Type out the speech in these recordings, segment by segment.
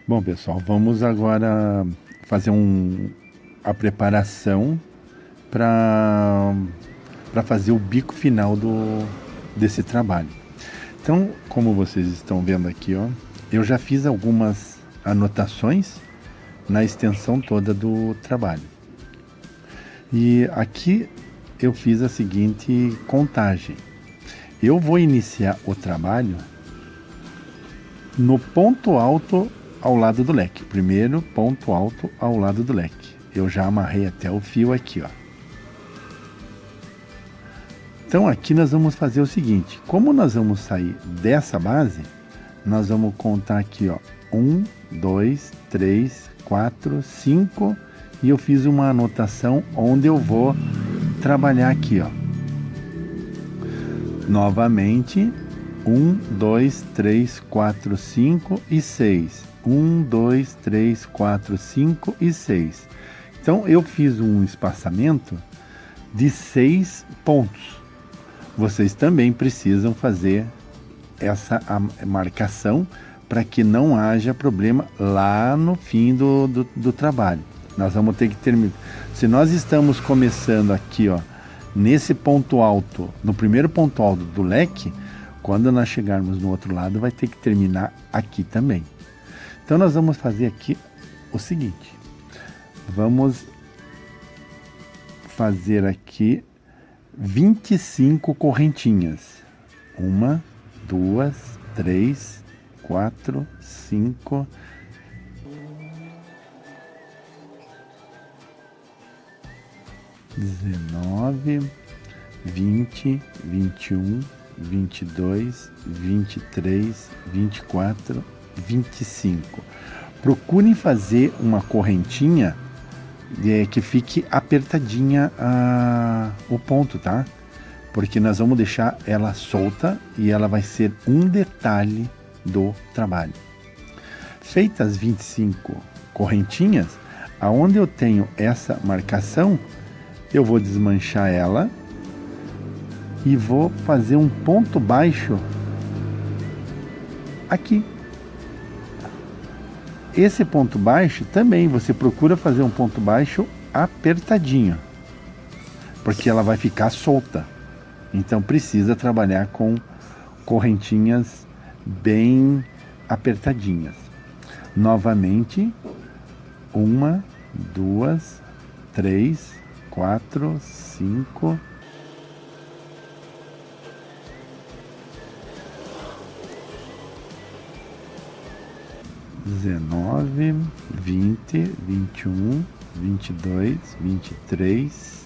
Bom, pessoal, vamos agora fazer a preparação para fazer o bico final desse trabalho. Então, como vocês estão vendo aqui, ó, eu já fiz algumas anotações na extensão toda do trabalho. E aqui eu fiz a seguinte contagem. Eu vou iniciar o trabalho no ponto alto ao lado do leque. Primeiro ponto alto ao lado do leque. Eu já amarrei até o fio aqui, ó. Então aqui nós vamos fazer o seguinte. Como nós vamos sair dessa base, nós vamos contar aqui, ó. 1, 2, 3, 4, 5. E eu fiz uma anotação onde eu vou trabalhar aqui, ó. Novamente, 1, 2, 3, 4, 5 e 6. 1, 2, 3, 4, 5 e 6. Então eu fiz um espaçamento de 6 pontos. Vocês também precisam fazer essa marcação para que não haja problema lá no fim do trabalho. Nós vamos ter que terminar. Se nós estamos começando aqui, ó, nesse ponto alto, no primeiro ponto alto do leque, quando nós chegarmos no outro lado, vai ter que terminar aqui também. Então nós vamos fazer aqui o seguinte. Vamos fazer aqui 25 correntinhas. 1, 2, 3, 4, 5, 19, 20, 21, 22, 23, 24, 25. Procurem fazer uma correntinha que fique apertadinha o ponto, tá? Porque nós vamos deixar ela solta e ela vai ser um detalhe do trabalho. Feitas 25 correntinhas, aonde eu tenho essa marcação, eu vou desmanchar ela e vou fazer um ponto baixo aqui. Esse ponto baixo também você procura fazer um ponto baixo apertadinho, porque ela vai ficar solta. Então precisa trabalhar com correntinhas bem apertadinhas. Novamente, 1, 2, 3, 4, 5, 19, 20, 21, 22, 23,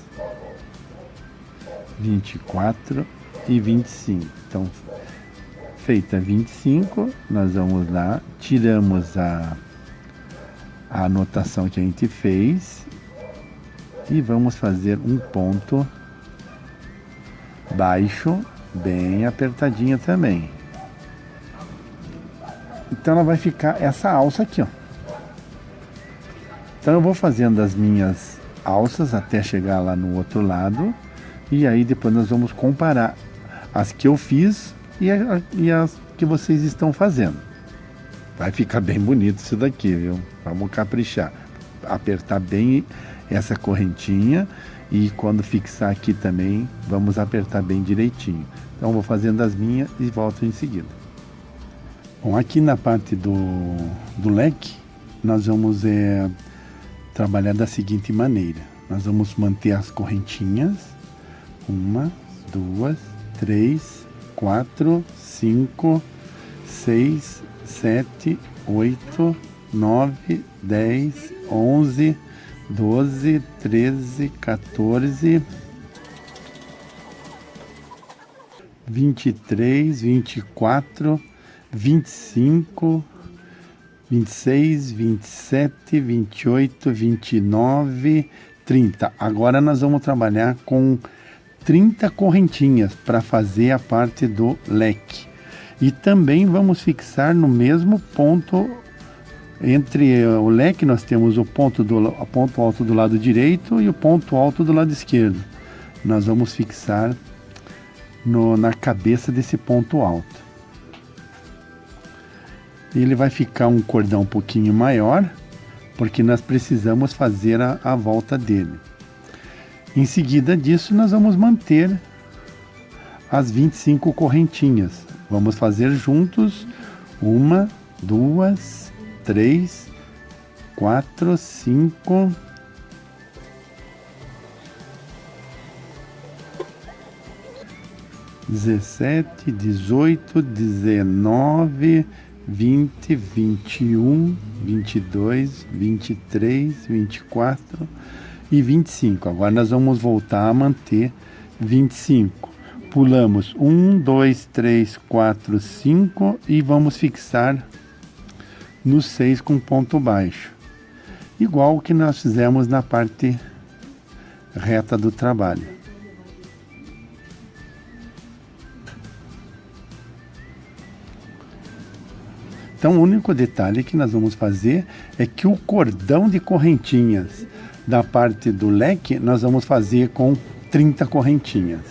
24 e 25. Então, feita 25, nós vamos lá, tiramos a anotação que a gente fez e vamos fazer um ponto baixo, bem apertadinho também. Então ela vai ficar essa alça aqui, ó. Então eu vou fazendo as minhas alças até chegar lá no outro lado. E aí depois nós vamos comparar as que eu fiz e as que vocês estão fazendo. Vai ficar bem bonito isso daqui, viu? Vamos caprichar. Apertar bem essa correntinha. E quando fixar aqui também, vamos apertar bem direitinho. Então eu vou fazendo as minhas e volto em seguida. Bom, aqui na parte do leque, nós vamos trabalhar da seguinte maneira. Nós vamos manter as correntinhas. 1, 2, 3, 4, 5, 6, 7, 8, 9, 10, 11, 12, 13, 14, 23, 24, 25, 26, 27, 28, 29, 30. Agora nós vamos trabalhar com 30 correntinhas para fazer a parte do leque. E também vamos fixar no mesmo ponto. Entre o leque nós temos o ponto alto do lado direito e o ponto alto do lado esquerdo. Nós vamos fixar na cabeça desse ponto alto. Ele vai ficar um cordão um pouquinho maior, porque nós precisamos fazer a volta dele. Em seguida disso, nós vamos manter as 25 correntinhas. Vamos fazer juntos 1, 2, 3, 4, 5, 17, 18, 19, 20, 21, 22, 23, 24 e 25. Agora nós vamos voltar a manter 25. Pulamos 1, 2, 3, 4, 5 e vamos fixar no 6 com ponto baixo. Igual o que nós fizemos na parte reta do trabalho. Então o único detalhe que nós vamos fazer é que o cordão de correntinhas da parte do leque nós vamos fazer com 30 correntinhas.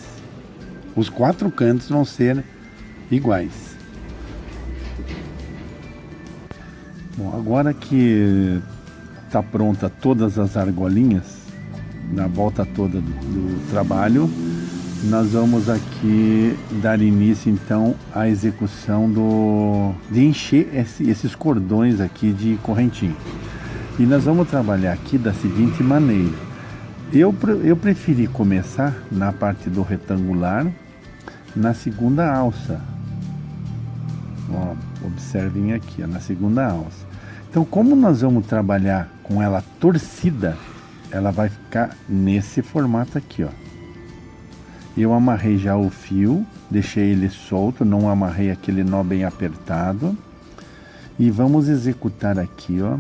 Os 4 cantos vão ser iguais. Bom, agora que está pronta todas as argolinhas, na volta toda do trabalho, nós vamos aqui dar início então à execução de encher esses cordões aqui de correntinha. E nós vamos trabalhar aqui da seguinte maneira. Eu preferi começar na parte do retangular, na segunda alça. Ó, observem aqui, ó, na segunda alça. Então, como nós vamos trabalhar com ela torcida, ela vai ficar nesse formato aqui, ó. Eu amarrei já o fio, deixei ele solto, não amarrei aquele nó bem apertado. E vamos executar aqui, ó,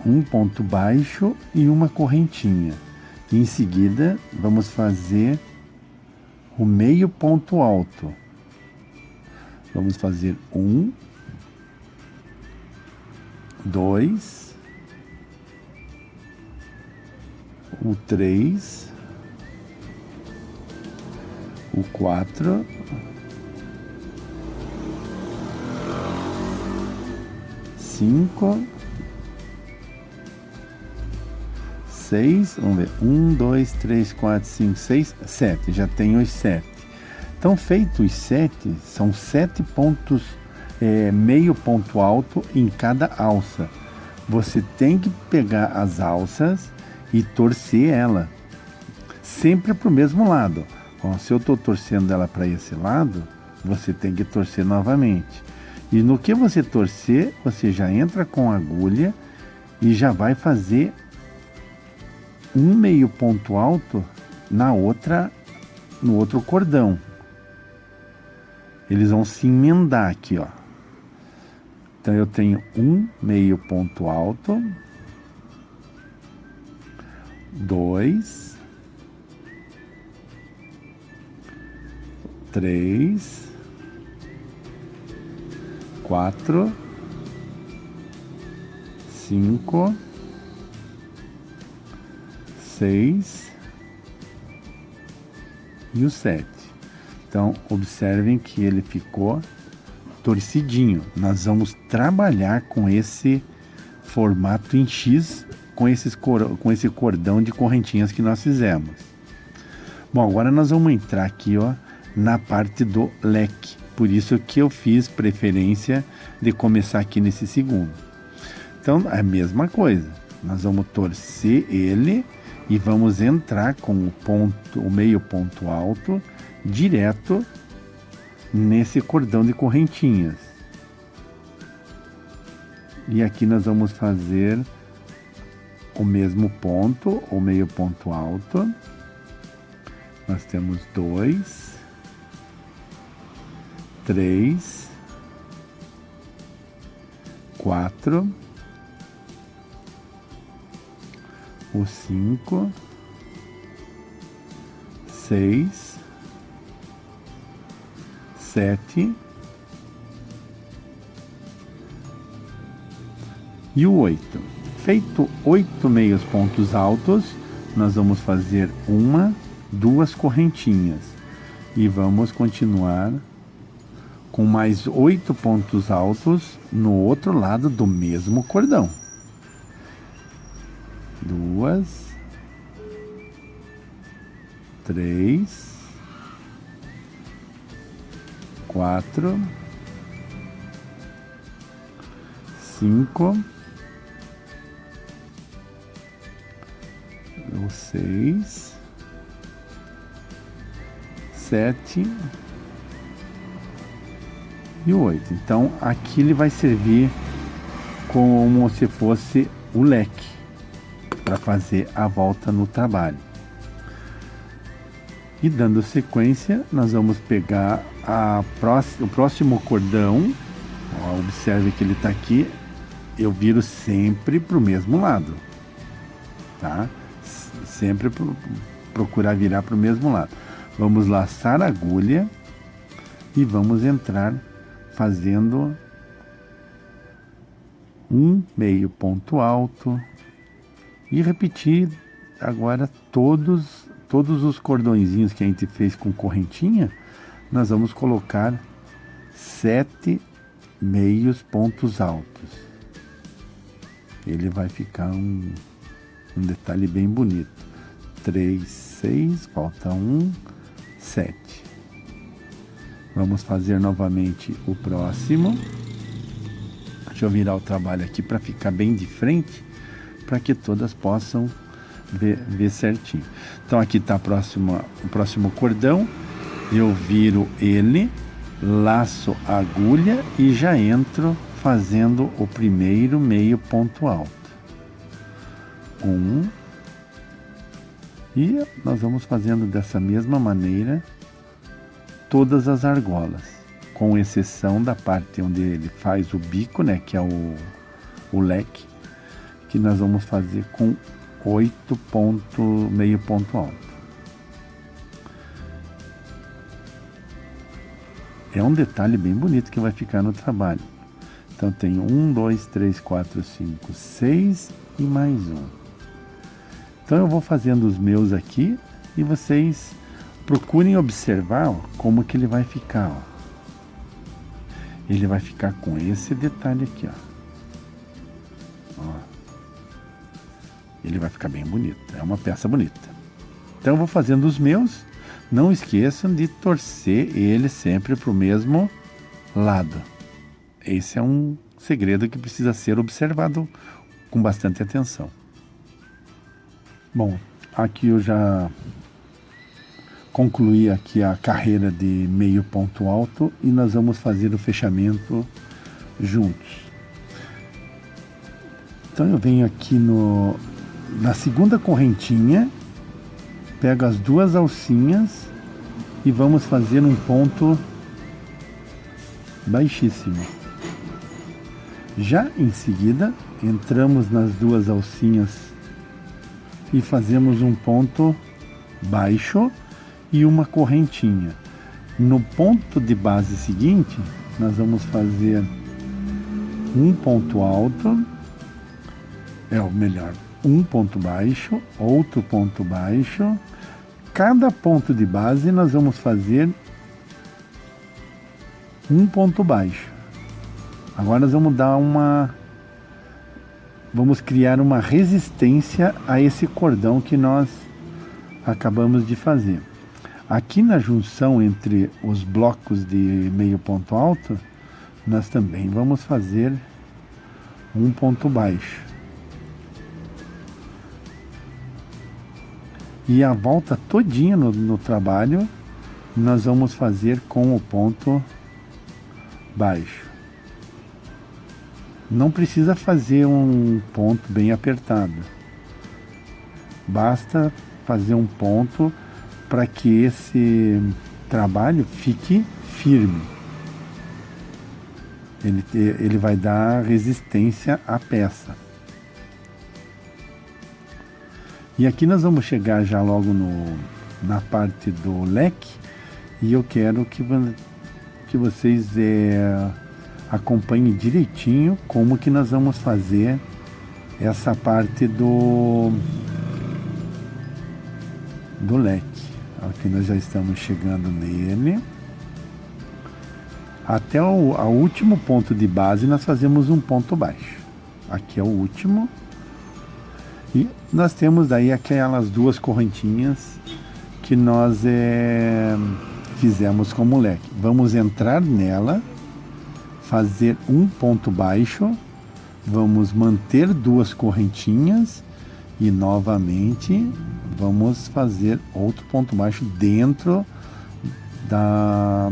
um ponto baixo e uma correntinha. Em seguida, vamos fazer o meio ponto alto. Vamos fazer 1, 2, o 3, o 4, cinco, 6, vamos ver, 1, 2, 3, 4, 5, 6, 7, já tenho os 7. Então, feitos os 7, são 7 pontos, meio ponto alto em cada alça. Você tem que pegar as alças e torcer ela, sempre para o mesmo lado. Bom, se eu estou torcendo ela para esse lado, você tem que torcer novamente. E no que você torcer, você já entra com a agulha e já vai fazer um meio ponto alto no outro cordão. Eles vão se emendar aqui, ó. Então eu tenho um meio ponto alto, 2, 3, 4, 5, 6 e o 7. Então, observem que ele ficou torcidinho. Nós vamos trabalhar com esse formato em X, com esse cordão de correntinhas que nós fizemos. Bom, agora nós vamos entrar aqui, ó, na parte do leque. Por isso que eu fiz preferência de começar aqui nesse segundo. Então, é a mesma coisa. Nós vamos torcer ele e vamos entrar com o meio ponto alto direto nesse cordão de correntinhas. E aqui nós vamos fazer o mesmo ponto, o meio ponto alto. Nós temos 2, 3, 4, o 5, 6, 7 e o 8. Feito 8 meios pontos altos, nós vamos fazer 1, 2 correntinhas. E vamos continuar com mais 8 pontos altos no outro lado do mesmo cordão. 2, 3, 4, 5, 6, 7 e o 8. Então aqui ele vai servir como se fosse o leque para fazer a volta no trabalho. E dando sequência, nós vamos pegar o próximo cordão. Ó, observe que ele está aqui. Eu viro sempre para o mesmo lado, tá? Sempre procurar virar para o mesmo lado. Vamos laçar a agulha e vamos entrar fazendo um meio ponto alto e repetir agora todos os cordõezinhos que a gente fez com correntinha. Nós vamos colocar 7 meios pontos altos. Ele vai ficar um detalhe bem bonito. 3, 6, falta 1, 7. Vamos fazer novamente o próximo. Deixa eu virar o trabalho aqui para ficar bem de frente, para que todas possam ver certinho. Então aqui está o próximo cordão. Eu viro ele, laço a agulha e já entro fazendo o primeiro meio ponto alto. 1. E nós vamos fazendo dessa mesma maneira todas as argolas, com exceção da parte onde ele faz o bico, né, que é o leque, que nós vamos fazer com 8 meio ponto alto. É um detalhe bem bonito que vai ficar no trabalho. Então tem 1, 2, 3, 4, 5, 6 e mais um. Então eu vou fazendo os meus aqui e vocês procurem observar, ó, como que ele vai ficar. Ó. Ele vai ficar com esse detalhe aqui, ó. Ó. Ele vai ficar bem bonito, é uma peça bonita. Então eu vou fazendo os meus. Não esqueçam de torcer ele sempre para o mesmo lado. Esse é um segredo que precisa ser observado com bastante atenção. Bom, aqui eu já concluí aqui a carreira de meio ponto alto e nós vamos fazer o fechamento juntos. Então eu venho aqui na segunda correntinha, pego as 2 alcinhas e vamos fazer um ponto baixíssimo. Já em seguida, entramos nas 2 alcinhas e fazemos um ponto baixo e uma correntinha. No ponto de base seguinte, nós vamos fazer um ponto alto, um ponto baixo, outro ponto baixo. Cada ponto de base nós vamos fazer um ponto baixo. Agora nós vamos criar uma resistência a esse cordão que nós acabamos de fazer. Aqui na junção entre os blocos de meio ponto alto, nós também vamos fazer um ponto baixo. E a volta todinha no trabalho nós vamos fazer com o ponto baixo. Não precisa fazer um ponto bem apertado. Basta fazer um ponto para que esse trabalho fique firme. Ele vai dar resistência à peça. E aqui nós vamos chegar já logo na parte do leque, e eu quero que vocês acompanhem direitinho como que nós vamos fazer essa parte do leque. Aqui nós já estamos chegando nele. Até o último ponto de base nós fazemos um ponto baixo. Aqui é o último. E nós temos daí aquelas duas correntinhas que nós fizemos com o leque. Vamos entrar nela, fazer um ponto baixo, vamos manter duas correntinhas e novamente vamos fazer outro ponto baixo dentro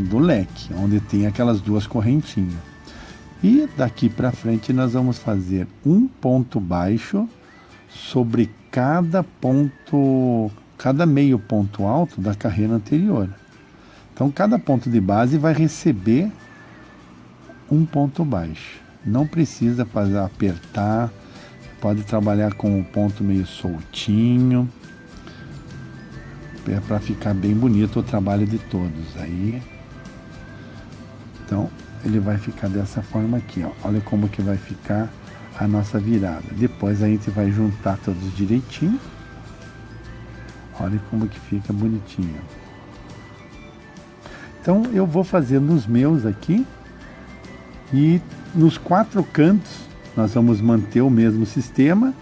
do leque, onde tem aquelas duas correntinhas. E daqui para frente nós vamos fazer um ponto baixo sobre cada meio ponto alto da carreira anterior. Então cada ponto de base vai receber um ponto baixo. Não precisa apertar, pode trabalhar com o ponto meio soltinho. É para ficar bem bonito o trabalho de todos aí. Então ele vai ficar dessa forma aqui, ó. Olha como que vai ficar a nossa virada. Depois a gente vai juntar todos direitinho. Olha como que fica bonitinho. Então eu vou fazendo os meus aqui. E nos 4 cantos nós vamos manter o mesmo sistema.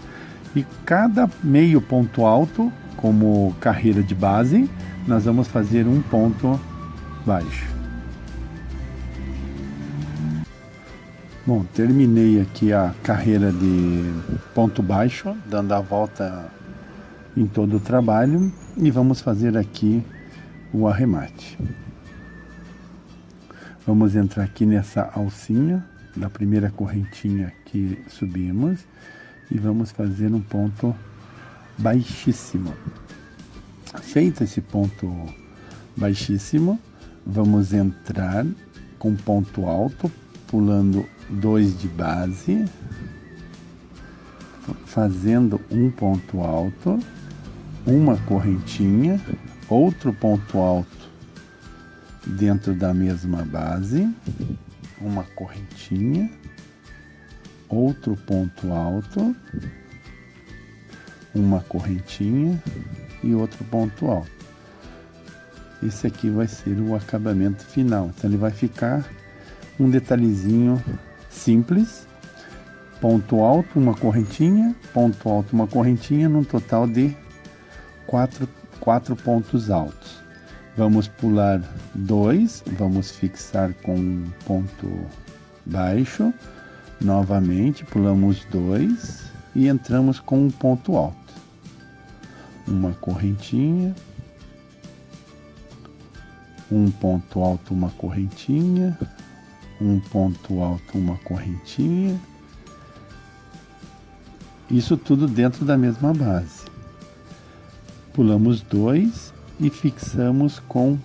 E cada meio ponto alto, como carreira de base, nós vamos fazer um ponto baixo. Bom, terminei aqui a carreira de ponto baixo, dando a volta em todo o trabalho, e vamos fazer aqui o arremate. Vamos entrar aqui nessa alcinha da primeira correntinha que subimos e vamos fazer um ponto baixíssimo. Feito esse ponto baixíssimo, vamos entrar com ponto alto, pulando 2 de base, fazendo um ponto alto, uma correntinha, outro ponto alto dentro da mesma base, uma correntinha, outro ponto alto, uma correntinha e outro ponto alto. Esse aqui vai ser o acabamento final. Então ele vai ficar um detalhezinho simples, ponto alto, uma correntinha, ponto alto, uma correntinha, num total de 4 pontos altos. Vamos pular 2, vamos fixar com um ponto baixo, novamente pulamos 2 e entramos com um ponto alto. Uma correntinha, um ponto alto, uma correntinha, um ponto alto, uma correntinha. Isso tudo dentro da mesma base. Pulamos 2 e fixamos com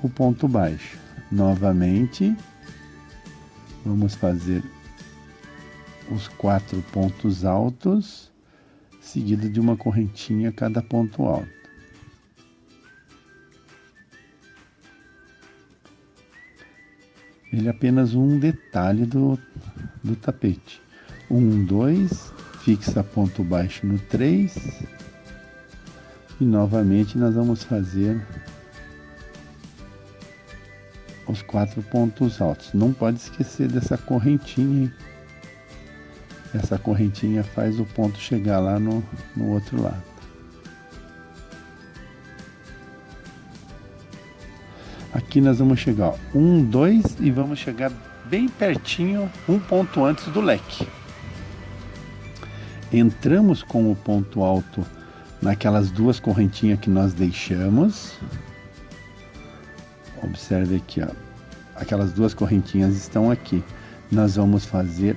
o ponto baixo. Novamente, vamos fazer os 4 pontos altos, seguido de uma correntinha a cada ponto alto. Ele é apenas um detalhe do tapete. 1, 2, fixa ponto baixo no 3. E novamente nós vamos fazer os 4 pontos altos. Não pode esquecer dessa correntinha, hein? Essa correntinha faz o ponto chegar lá no outro lado. Aqui nós vamos chegar, ó, 1, 2 e vamos chegar bem pertinho, um ponto antes do leque. Entramos com o ponto alto naquelas 2 correntinhas que nós deixamos. Observe aqui, ó. Aquelas 2 correntinhas estão aqui. Nós vamos fazer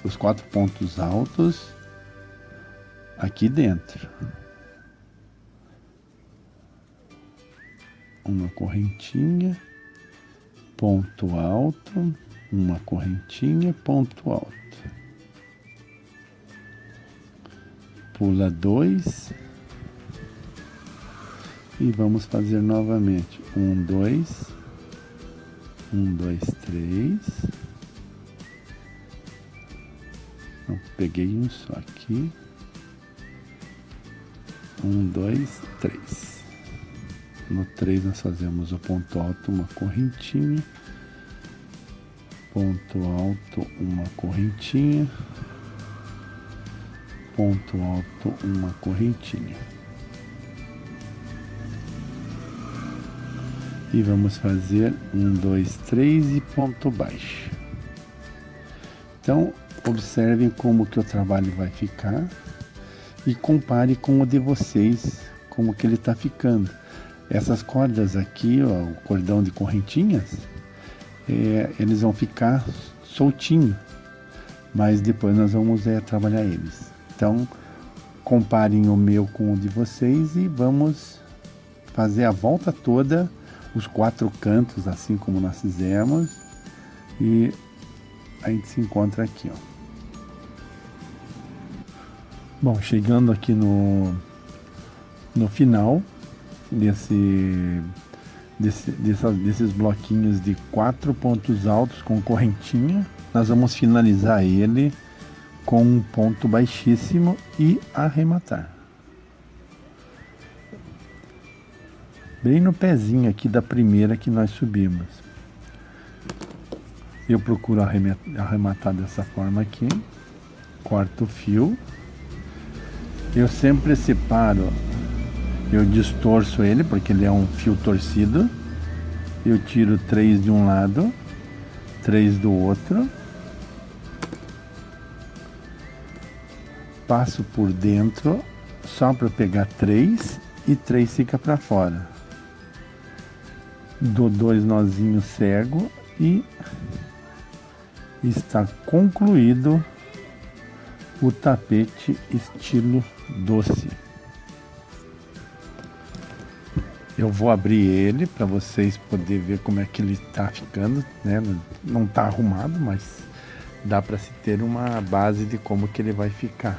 os 4 pontos altos aqui dentro. Uma correntinha, ponto alto, uma correntinha, ponto alto. Pula 2 e vamos fazer novamente 1, 2, 1, 2, 3. Não, peguei um só aqui. 1, 2, 3. No 3 nós fazemos o ponto alto, uma correntinha, ponto alto, uma correntinha, ponto alto, uma correntinha. E vamos fazer 1, 2, 3 e ponto baixo. Então, observem como que o trabalho vai ficar e compare com o de vocês, como que ele está ficando. Essas cordas aqui, ó, o cordão de correntinhas, eles vão ficar soltinho, mas depois nós vamos trabalhar eles. Então, comparem o meu com o de vocês e vamos fazer a volta toda, os 4 cantos, assim como nós fizemos, e a gente se encontra aqui, ó. Bom, chegando aqui no final desses bloquinhos de 4 pontos altos com correntinha, nós vamos finalizar ele com um ponto baixíssimo e arrematar. Bem no pezinho aqui da primeira que nós subimos. Eu procuro arrematar dessa forma aqui, corto o fio. Eu sempre separo, eu distorço ele porque ele é um fio torcido. Eu tiro 3 de um lado, 3 do outro. Passo por dentro só para pegar 3 e 3 fica para fora. Dou 2 nozinhos cego e está concluído o tapete estilo doce. Eu vou abrir ele para vocês poderem ver como é que ele está ficando, né? Não está arrumado, mas dá para se ter uma base de como que ele vai ficar.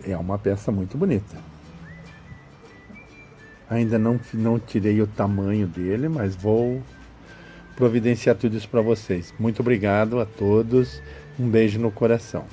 É uma peça muito bonita. Ainda não tirei o tamanho dele, mas vou providenciar tudo isso para vocês. Muito obrigado a todos. Um beijo no coração.